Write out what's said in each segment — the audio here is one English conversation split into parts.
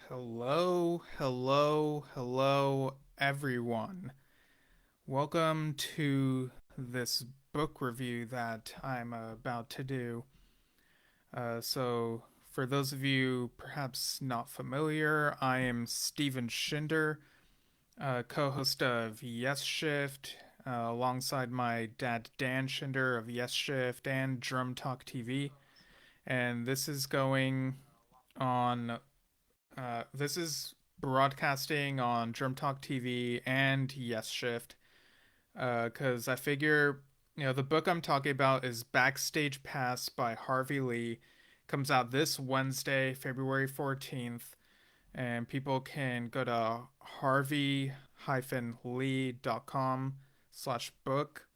Hello, everyone. Welcome to this book review that I'm about to do. For those of you perhaps not familiar, I am Steven Schinder, co host of Yesshift, alongside my dad Dan Schinder of Yesshift and Drum Talk TV. And on this is broadcasting on Drum Talk TV and Yesshift, because I figure, the book I'm talking about is Backstage Pass by Harvey Lee. Comes out this Wednesday, February 14th, and people can go to harvey-lee.com/book,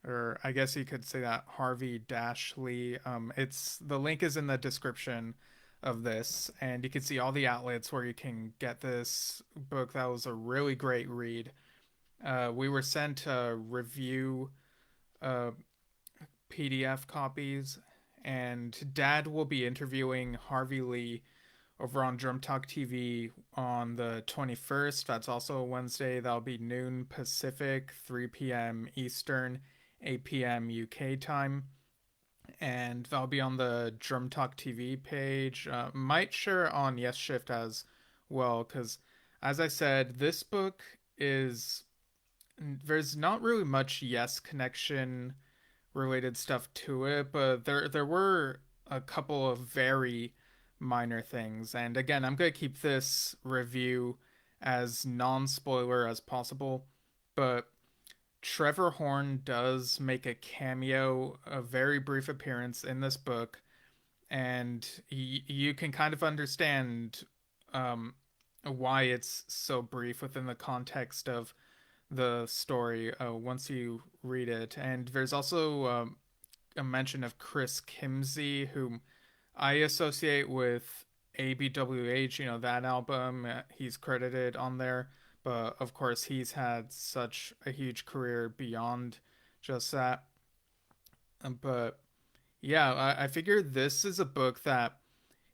or I guess you could say that Harvey-Lee. It's the link is in the description of this, and you can see all the outlets where you can get this book. That was a really great read. We were sent review uh, PDF copies, and Dad will be interviewing Harvey Lee over on Drum Talk TV on the 21st. That's also a Wednesday. That'll be noon Pacific, 3 p.m. Eastern, 8 p.m. UK time. And that'll be on the Drum Talk TV page. Might share on Yes Shift as well, because as I said, this book is there's not really much Yes connection related stuff to it, but there were a couple of very minor things. And again, I'm gonna keep this review as non-spoiler as possible, but Trevor Horn does make a cameo, a very brief appearance in this book, and you can kind of understand um, why it's so brief within the context of the story once you read it. And there's also a mention of Chris Kimsey, whom I associate with ABWH, that album. He's credited on there. But of course, he's had such a huge career beyond just that. But yeah, I figure this is a book that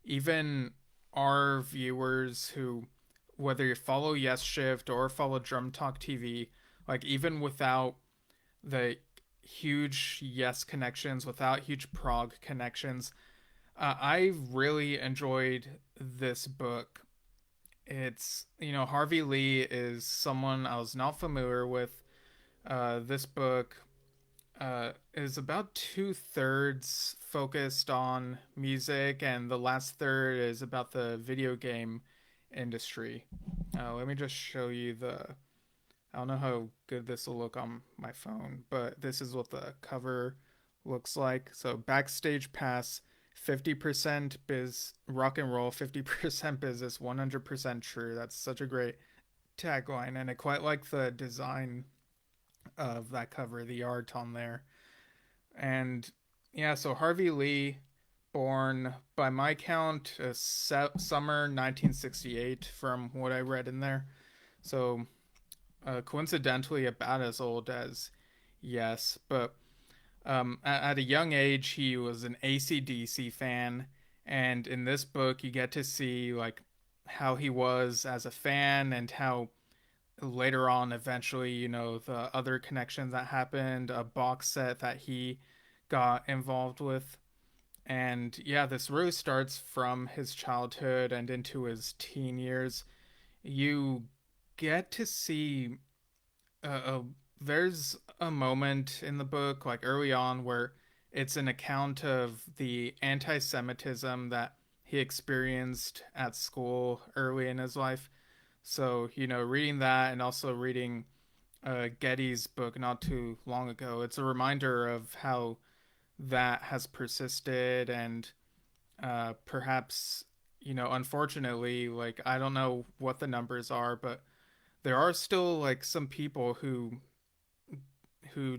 even our viewers who, whether you follow Yes Shift or follow Drum Talk TV, like even without the huge Yes connections, without huge prog connections, I really enjoyed this book. Harvey Lee is someone I was not familiar with. This book is about two-thirds focused on music, and the last third is about the video game industry. Let me just show you the. I don't know how good this will look on my phone, but this is what the cover looks like. So, Backstage Pass, 50% biz rock and roll, 50% business, 100% true. That's such a great tagline, and I quite like the design of that cover, the art on there. And yeah, so Harvey Lee, born by my count, summer 1968, from what I read in there. So coincidentally, about as old as Yes, but at a young age, he was an AC/DC fan, and in this book, you get to see like how he was as a fan and how later on, eventually, the other connections that happened, a box set that he got involved with. And yeah, this really starts from his childhood and into his teen years. You get to see there's a moment in the book, like early on, where it's an account of the anti Semitism that he experienced at school early in his life. So, reading that and also reading Getty's book not too long ago, it's a reminder of how that has persisted and perhaps, unfortunately, like, I don't know what the numbers are, but there are still like some people who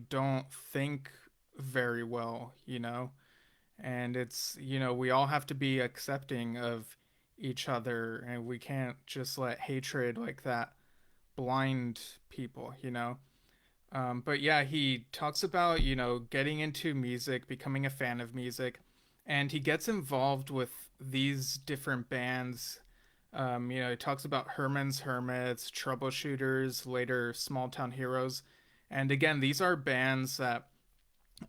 don't think very well, and it's, we all have to be accepting of each other, and we can't just let hatred like that blind people, but yeah, he talks about, getting into music, becoming a fan of music, and he gets involved with these different bands He talks about Herman's Hermits, Troubleshooters, later Small Town Heroes. And again, these are bands that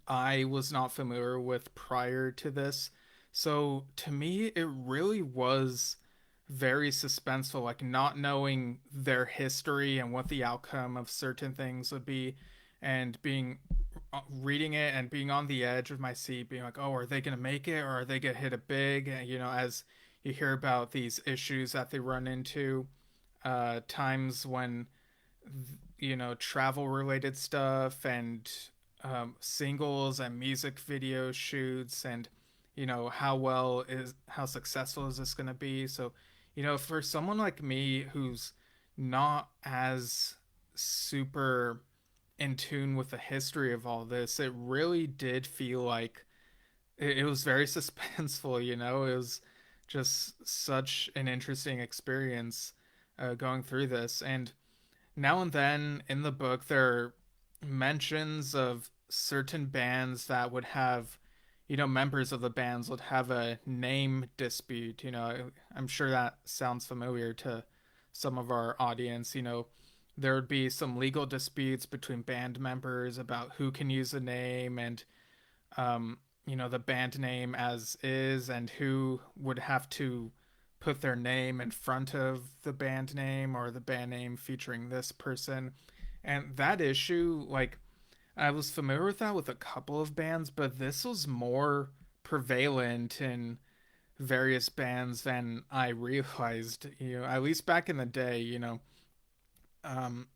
I was not familiar with prior to this. So to me, it really was very suspenseful, like not knowing their history and what the outcome of certain things would be, and being reading it and being on the edge of my seat, being like, oh, are they going to make it or are they going to hit it big? As you hear about these issues that they run into, times when travel related stuff and singles and music video shoots, and how successful is this going to be. So for someone like me who's not as super in tune with the history of all this, it really did feel like it was very suspenseful. It was just such an interesting experience going through this. And now and then in the book, there are mentions of certain bands that would have, members of the bands would have a name dispute. I'm sure that sounds familiar to some of our audience. There would be some legal disputes between band members about who can use the name, and the band name as is, and who would have to put their name in front of the band name, or the band name featuring this person. And that issue, like, I was familiar with that with a couple of bands, but this was more prevalent in various bands than I realized. At least back in the day.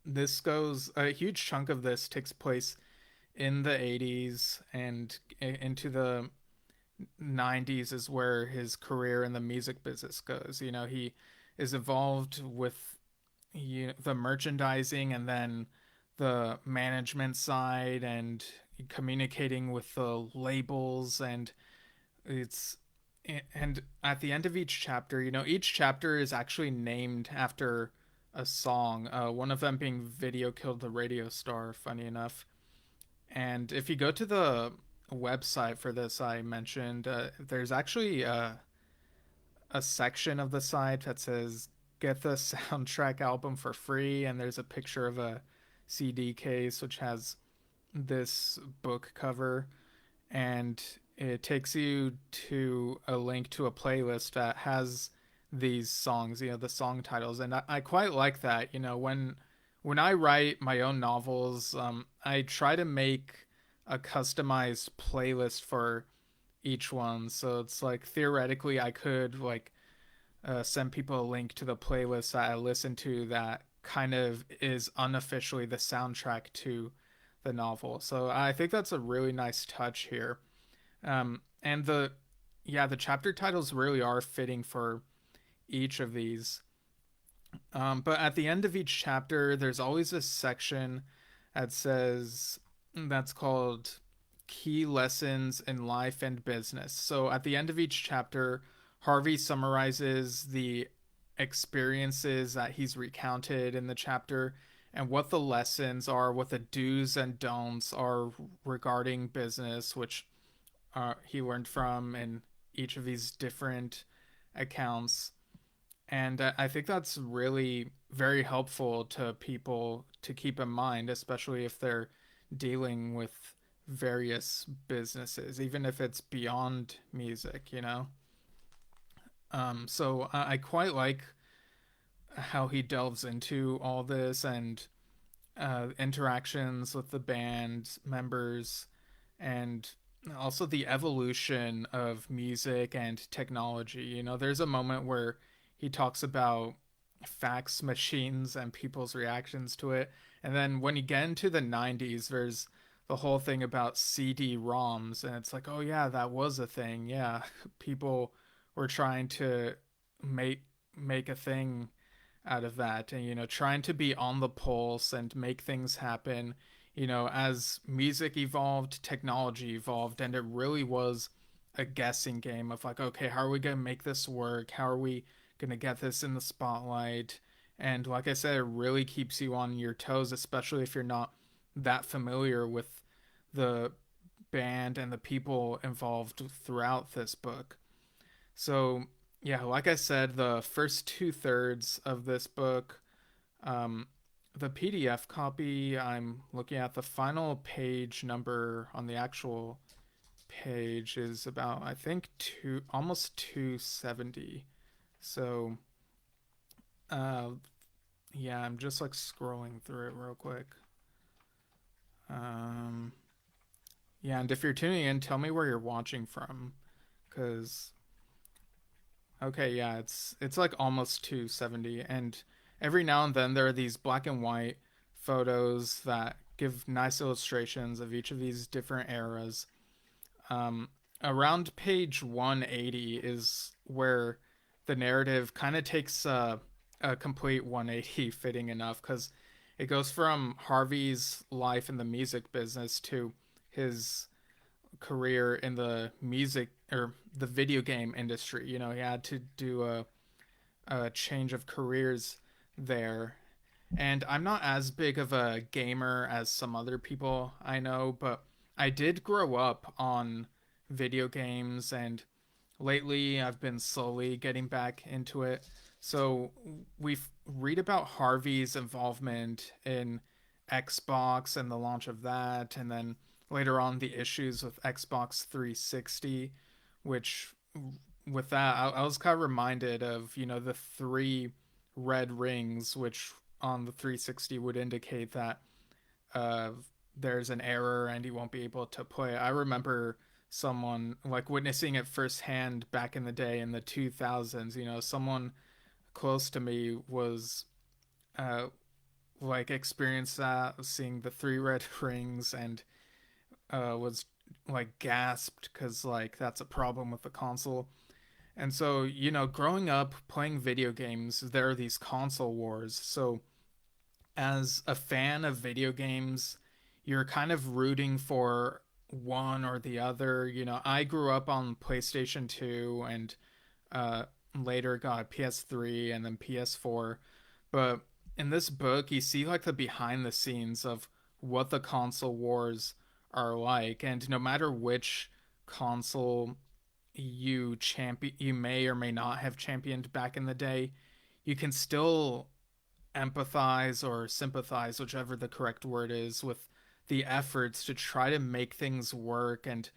This goes a huge chunk of this takes place in the 80s and into the 90s is where his career in the music business goes. He is involved with the merchandising and then the management side and communicating with the labels, and it's and at the end of each chapter, each chapter is actually named after a song. One of them being "Video Killed the Radio Star," funny enough. And if you go to the website for this, I mentioned, there's actually a section of the site that says get the soundtrack album for free, and there's a picture of a CD case which has this book cover, and it takes you to a link to a playlist that has these songs, the song titles. And I quite like that. When I write my own novels, I try to make a customized playlist for each one. So it's like theoretically I could like send people a link to the playlist that I listen to that kind of is unofficially the soundtrack to the novel. So I think that's a really nice touch here. And the chapter titles really are fitting for each of these. But at the end of each chapter, there's always a section that says that's called Key Lessons in Life and Business. So at the end of each chapter, Harvey summarizes the experiences that he's recounted in the chapter and what the lessons are, what the do's and don'ts are regarding business, which he learned from in each of these different accounts. And I think that's really very helpful to people to keep in mind, especially if they're dealing with various businesses, even if it's beyond music. So I quite like how he delves into all this, and interactions with the band members, and also the evolution of music and technology. There's a moment where he talks about fax machines and people's reactions to it. And then when you get into the 90s, there's the whole thing about CD-ROMs, and it's like, oh yeah, that was a thing. Yeah, people were trying to make make a thing out of that, and trying to be on the pulse and make things happen. As music evolved, technology evolved, and it really was a guessing game of like, okay, how are we going to make this work? How are we going to get this in the spotlight? And like I said, it really keeps you on your toes, especially if you're not that familiar with the band and the people involved throughout this book. So, Yeah, like I said, the first two thirds of this book, um, the PDF copy, I'm looking at the final page number on the actual page is about, I think, almost 270. So, uh, yeah, I'm just like scrolling through it real quick. Um, yeah, and if you're tuning in, tell me where you're watching from, because okay, yeah, it's like almost 270, and every now and then there are these black and white photos that give nice illustrations of each of these different eras. Um, Around page 180 is where the narrative kind of takes a complete 180, fitting enough, because it goes from Harvey's life in the music business to his career in the music or the video game industry. You know, he had to do a change of careers there. And I'm not as big of a gamer as some other people I know, but I did grow up on video games, and lately I've been slowly getting back into it. So we read about Harvey's involvement in Xbox and the launch of that, and then later on the issues with Xbox 360, which with that I was kind of reminded of, you know, the three red rings, which on the 360 would indicate that uh, there's an error and he won't be able to play. I remember someone like witnessing it firsthand back in the day in the 2000s. You know, someone close to me was uh, like experienced that, seeing the three red rings, and was like gasped because like that's a problem with the console. And so, you know, growing up playing video games, there are these console wars. So as a fan of video games, you're kind of rooting for one or the other. You know, I grew up on PlayStation 2 and uh, later got PS3 and then PS4. But in this book, you see like the behind the scenes of what the console wars are like. And no matter which console you may or may not have championed back in the day, you can still empathize or sympathize, whichever the correct word is, with the efforts to try to make things work. And,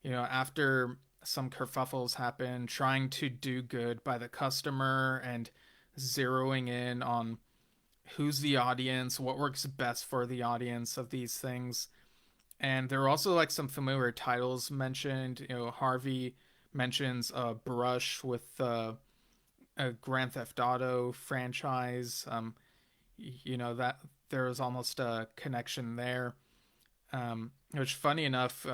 you know, after some kerfuffles happen, trying to do good by the customer and zeroing in on who's the audience, what works best for the audience of these things. And there are also like some familiar titles mentioned. You know, Harvey mentions Brush with a Grand Theft Auto franchise. You know that there was almost a connection there. Which, funny enough,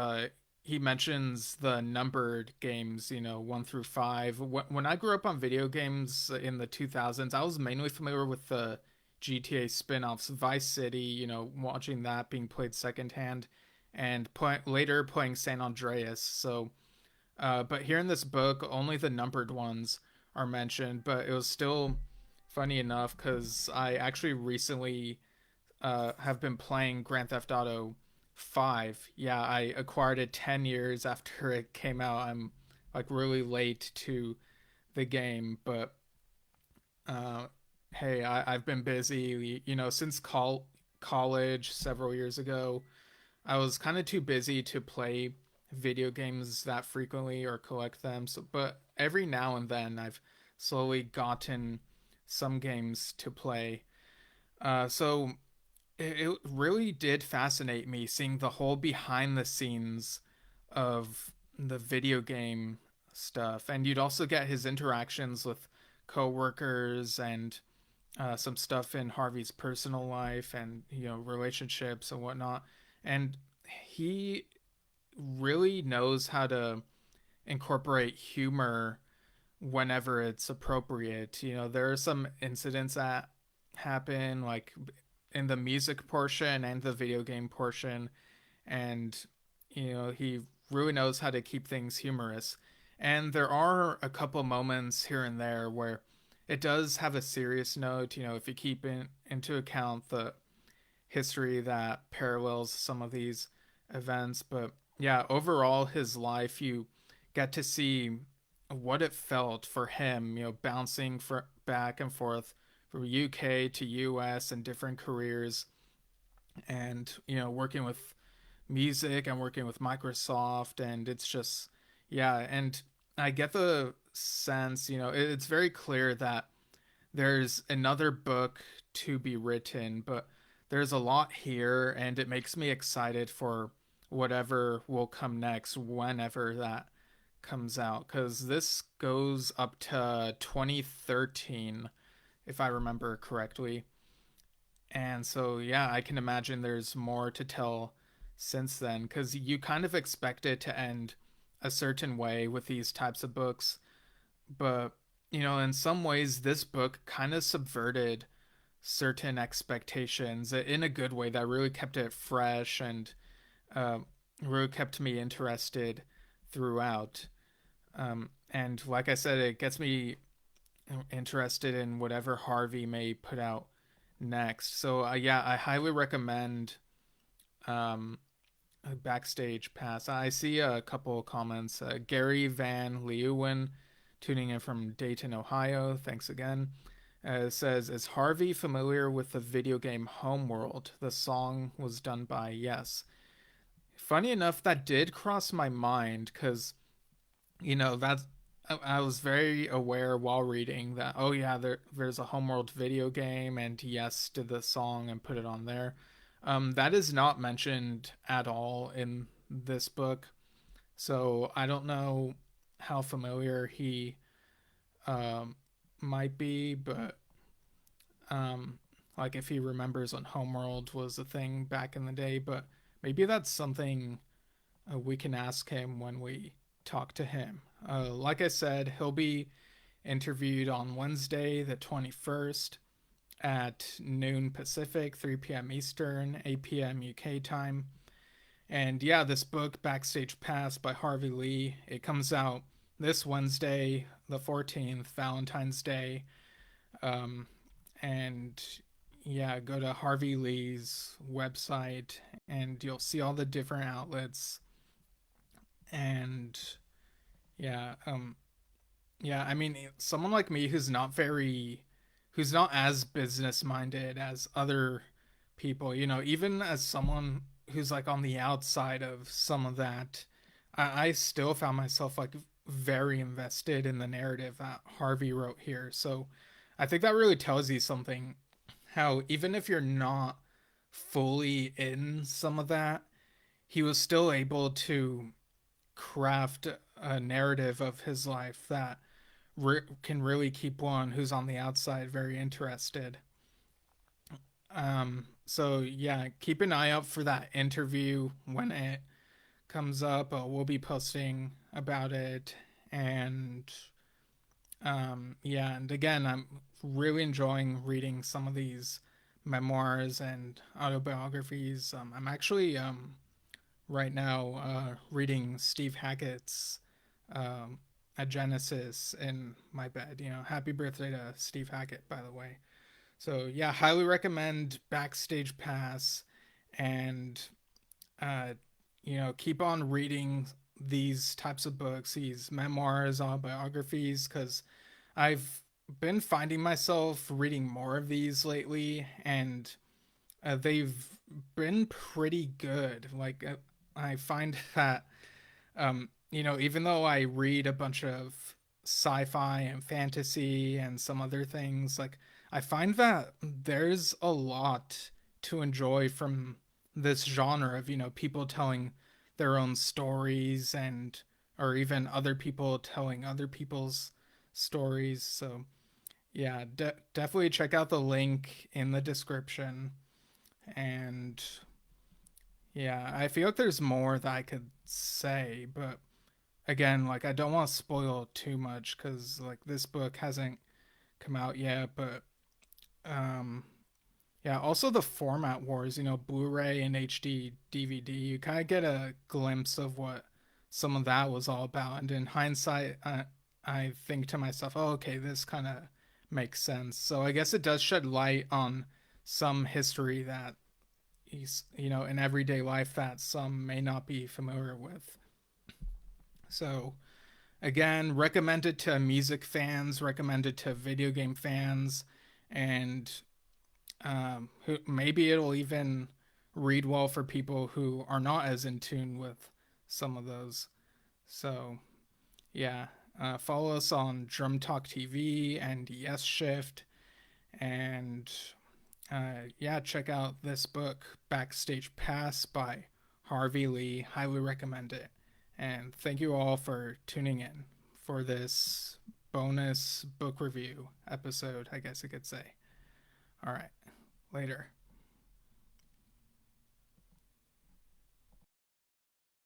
he mentions the numbered games, you know, 1 through 5. When I grew up on video games in the 2000s, I was mainly familiar with the GTA spin-offs, Vice City, you know, watching that being played secondhand, and later playing San Andreas. So, but here in this book, only the numbered ones are mentioned, but it was still funny enough because I actually recently have been playing Grand Theft Auto 5. Yeah, I acquired it 10 years after it came out. I'm like really late to the game, but uh, hey, I've been busy, you know, since college several years ago. I was kind of too busy to play video games that frequently or collect them. So, but every now and then I've slowly gotten some games to play. So it really did fascinate me seeing the whole behind the scenes of the video game stuff. And you'd also get his interactions with coworkers and some stuff in Harvey's personal life and, you know, relationships and whatnot. And he really knows how to incorporate humor whenever it's appropriate. You know, there are some incidents that happen like in the music portion and the video game portion, and you know, he really knows how to keep things humorous. And there are a couple moments here and there where it does have a serious note, you know, if you keep into account the history that parallels some of these events. But yeah, overall, his life, you get to see what it felt for him, bouncing back and forth from UK to US and different careers, and working with music and working with Microsoft. And it's just, yeah. And I get the sense, it's very clear that there's another book to be written, but there's a lot here, and it makes me excited for whatever will come next, whenever that comes out, because this goes up to 2013, if I remember correctly. And so, yeah, I can imagine there's more to tell since then, because you kind of expect it to end a certain way with these types of books. But, in some ways, this book kind of subverted certain expectations in a good way that really kept it fresh, and uh, really kept me interested throughout. And like I said, it gets me interested in whatever Harvey may put out next. So yeah, I highly recommend um, a Backstage Pass. I see a couple of comments. Gary Van Leeuwen, tuning in from Dayton, Ohio. Thanks again. Says, is Harvey familiar with the video game Homeworld? The song was done by Yes. Funny enough, that did cross my mind, because that's I was very aware while reading that, oh yeah, there's a Homeworld video game, and Yes did the song and put it on there. That is not mentioned at all in this book, so I don't know how familiar he um, might be, but um, like if he remembers when Homeworld was a thing back in the day. But maybe that's something we can ask him when we talk to him. Like I said, he'll be interviewed on Wednesday, the 21st at noon Pacific, 3 p.m. Eastern, 8 p.m. UK time. And yeah, this book, Backstage Pass by Harvey Lee, it comes out this Wednesday, the 14th, Valentine's Day. Um, and yeah, go to Harvey Lee's website, and you'll see all the different outlets. And yeah, yeah, I mean, someone like me who's not as business minded as other people, even as someone who's like on the outside of some of that, I still found myself like very invested in the narrative that Harvey wrote here. So I think that really tells you something, how even if you're not fully in some of that, he was still able to craft a narrative of his life that can really keep one who's on the outside very interested. So yeah, keep an eye out for that interview when it comes up. We'll be posting about it, and yeah, and again, I'm really enjoying reading some of these memoirs and autobiographies. I'm actually right now reading Steve Hackett's um, A Genesis in my bed. Happy birthday to Steve Hackett, by the way. So yeah, highly recommend Backstage Pass, and uh, keep on reading these types of books, these memoirs, autobiographies, because I've been finding myself reading more of these lately, and they've been pretty good. Like I find that even though I read a bunch of sci-fi and fantasy and some other things, like I find that there's a lot to enjoy from this genre of, people telling their own stories, and or even other people telling other people's stories. So, yeah, definitely check out the link in the description. And yeah, I feel like there's more that I could say, but again, like I don't want to spoil too much, because like this book hasn't come out yet. But um yeah, also the format wars, Blu-ray and HD DVD, you kind of get a glimpse of what some of that was all about. And in hindsight, I think to myself, oh, okay, this kind of makes sense. So I guess it does shed light on some history that in everyday life that some may not be familiar with. So Again, recommended to music fans, recommended to video game fans, and maybe it'll even read well for people who are not as in tune with some of those. So, yeah, follow us on Drum Talk TV and Yesshift, and yeah, check out this book, Backstage Pass by Harvey Lee. Highly recommend it. And thank you all for tuning in for this bonus book review episode, I guess I could say. All right, later.